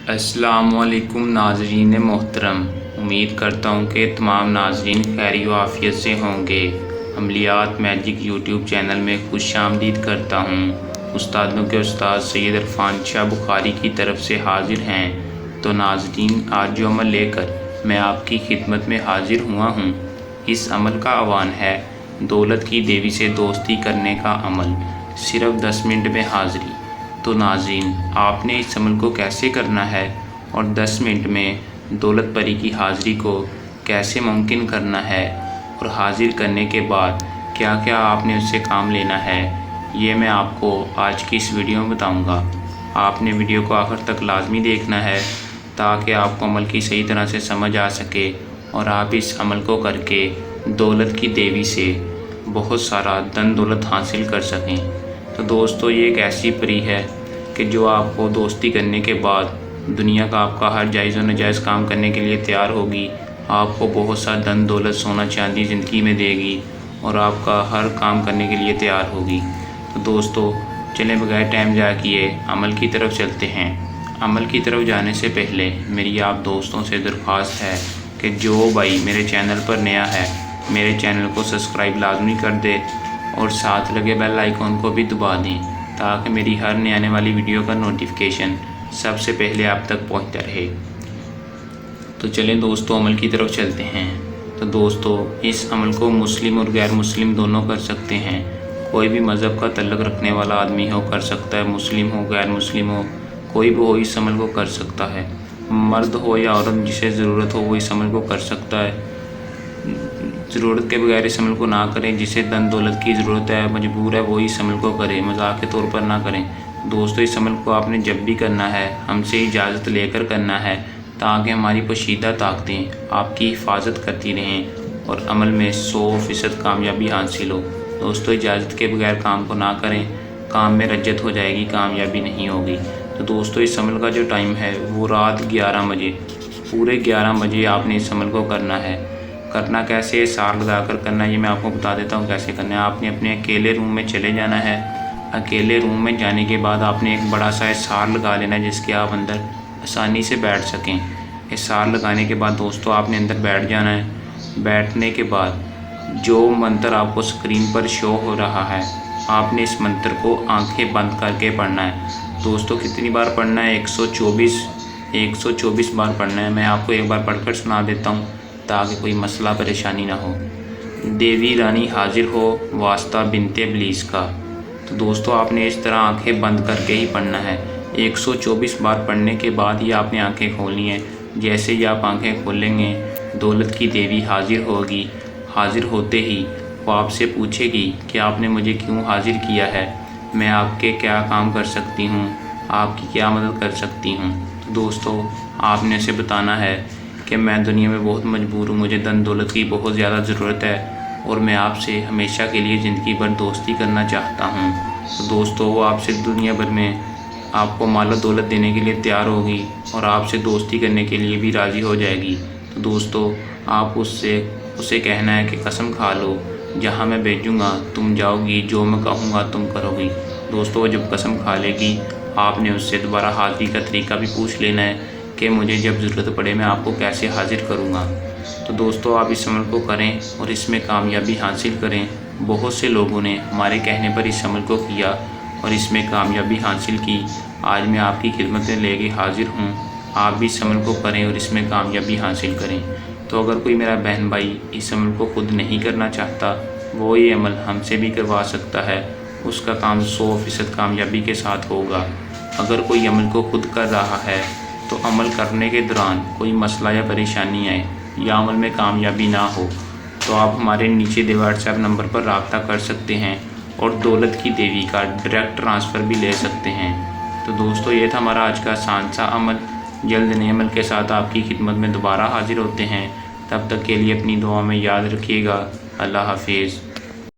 अस्सलाम वालेकुम नाज़रीन मोहतरम। उम्मीद करता हूँ कि तमाम नाज़रीन खैर व आफ़ियत से होंगे। अमलियात मैजिक यूट्यूब चैनल में खुशामदीद करता हूँ। उस्तादों के उस्ताद सैयद इरफान शाह बुखारी की तरफ से हाजिर हैं। तो नाज़रीन, आज जो अमल लेकर मैं आपकी खिदमत में हाजिर हुआ हूँ, इस अमल का आह्वान है दौलत की देवी से दोस्ती करने का अमल। सिर्फ़ 10 मिनट में हाज़िरी। तो नाज़रीन, आपने इस अमल को कैसे करना है और 10 मिनट में दौलत परी की हाज़िरी को कैसे मुमकिन करना है और हाज़िर करने के बाद क्या क्या आपने उससे काम लेना है, ये मैं आपको आज की इस वीडियो में बताऊंगा। आपने वीडियो को आखिर तक लाजमी देखना है ताकि आपको अमल की सही तरह से समझ आ सके और आप इस अमल को करके दौलत की देवी से बहुत सारा धन दौलत हासिल कर सकें। तो दोस्तों, ये एक ऐसी परी है कि जो आपको दोस्ती करने के बाद दुनिया का आपका हर जायज़ व नाजायज़ काम करने के लिए तैयार होगी। आपको बहुत सा धन दौलत सोना चांदी ज़िंदगी में देगी और आपका हर काम करने के लिए तैयार होगी। तो दोस्तों, चलें बगैर टाइम ज़ाया किए अमल की तरफ चलते हैं। अमल की तरफ जाने से पहले मेरी आप दोस्तों से दरख्वास्त है कि जो भाई मेरे चैनल पर नया है, मेरे चैनल को सब्सक्राइब लाजमी कर दे और साथ लगे बेल आइकॉन को भी दबा दें ताकि मेरी हर नई आने वाली वीडियो का नोटिफिकेशन सबसे पहले आप तक पहुंचता रहे। तो चलें दोस्तों, अमल की तरफ चलते हैं। तो दोस्तों, इस अमल को मुस्लिम और गैर मुस्लिम दोनों कर सकते हैं। कोई भी मज़हब का तल्लुक़ रखने वाला आदमी हो कर सकता है, मुस्लिम हो गैर मुस्लिम हो, कोई भी हो इस अमल को कर सकता है। मर्द हो या औरत, जिसे ज़रूरत हो वो इस अमल को कर सकता है। ज़रूरत के बगैर इस अमल को ना करें। जिसे धन दौलत की ज़रूरत है, मजबूर है, वो इस अमल को करे, मजाक के तौर पर ना करें। दोस्तों, इस अमल को आपने जब भी करना है हमसे इजाज़त लेकर करना है ताकि हमारी पोशीदा ताकतें आपकी हिफाजत करती रहें और अमल में 100% कामयाबी हासिल हो। दोस्तों, इजाज़त के बगैर काम को ना करें, काम में रज्जत हो जाएगी, कामयाबी नहीं होगी। तो दोस्तों, इस अमल का जो टाइम है वो रात 11 बजे, पूरे 11 बजे आपने इस अमल को करना है। करना कैसे, सार लगा कर करना है, ये मैं आपको बता देता हूँ कैसे करना है। आपने अपने अकेले रूम में चले जाना है। अकेले रूम में जाने के बाद आपने एक बड़ा सा सार लगा लेना है जिसके आप अंदर आसानी से बैठ सकें। इस सार लगाने के बाद दोस्तों आपने अंदर बैठ जाना है। बैठने के बाद जो मंत्र आपको स्क्रीन पर शो हो रहा है, आपने इस मंत्र को आंखें बंद करके पढ़ना है। दोस्तों, कितनी बार पढ़ना है? 124 बार पढ़ना है। मैं आपको एक बार पढ़कर सुना देता हूँ ताकि कोई मसला परेशानी ना हो। देवी रानी हाजिर हो, वास्ता बिनते इब्लीस का। तो दोस्तों, आपने इस तरह आंखें बंद करके ही पढ़ना है। 124 बार पढ़ने के बाद ही आपने आंखें खोलनी है। जैसे ही आप आंखें खोलेंगे, दौलत की देवी हाजिर होगी। हाजिर होते ही वो आपसे पूछेगी कि आपने मुझे क्यों हाजिर किया है, मैं आपके क्या काम कर सकती हूँ, आपकी क्या मदद कर सकती हूँ। तो दोस्तों, आपने उसे बताना है कि मैं दुनिया में बहुत मजबूर हूँ, मुझे धन दौलत की बहुत ज़्यादा ज़रूरत है और मैं आपसे हमेशा के लिए ज़िंदगी भर दोस्ती करना चाहता हूँ। तो दोस्तों, वो आपसे दुनिया भर में आपको माल दौलत देने के लिए तैयार होगी और आपसे दोस्ती करने के लिए भी राज़ी हो जाएगी। तो दोस्तों, आप उसे कहना है कि कसम खा लो, जहाँ मैं भेजूँगा तुम जाओगी, जो मैं कहूँगा तुम करोगी। दोस्तों, जब कसम खा लेगी, आपने उससे दोबारा हाज़िरी का तरीका भी पूछ लेना है कि मुझे जब ज़रूरत पड़े मैं आपको कैसे हाजिर करूँगा। तो दोस्तों, आप इस अमल को करें और इसमें कामयाबी हासिल करें। बहुत से लोगों ने हमारे कहने पर इस अमल को किया और इसमें कामयाबी हासिल की। आज मैं आपकी खिदमत में लेके हाजिर हूँ। आप भी इस अमल को करें और इसमें कामयाबी हासिल करें। तो अगर कोई मेरा बहन भाई इस अमल को खुद नहीं करना चाहता, वो ये अमल हमसे भी करवा सकता है। उसका काम 100% कामयाबी के साथ होगा। अगर कोई अमल को खुद कर रहा है तो अमल करने के दौरान कोई मसला या परेशानी आए या अमल में कामयाबी ना हो तो आप हमारे नीचे दिए व्हाट्सएप नंबर पर रब्ता कर सकते हैं और दौलत की देवी का डायरेक्ट ट्रांसफ़र भी ले सकते हैं। तो दोस्तों, ये था हमारा आज का आसान सा अमल। जल्द नए अमल के साथ आपकी खिदमत में दोबारा हाजिर होते हैं। तब तक के लिए अपनी दुआ में याद रखिएगा। अल्लाह हाफिज़।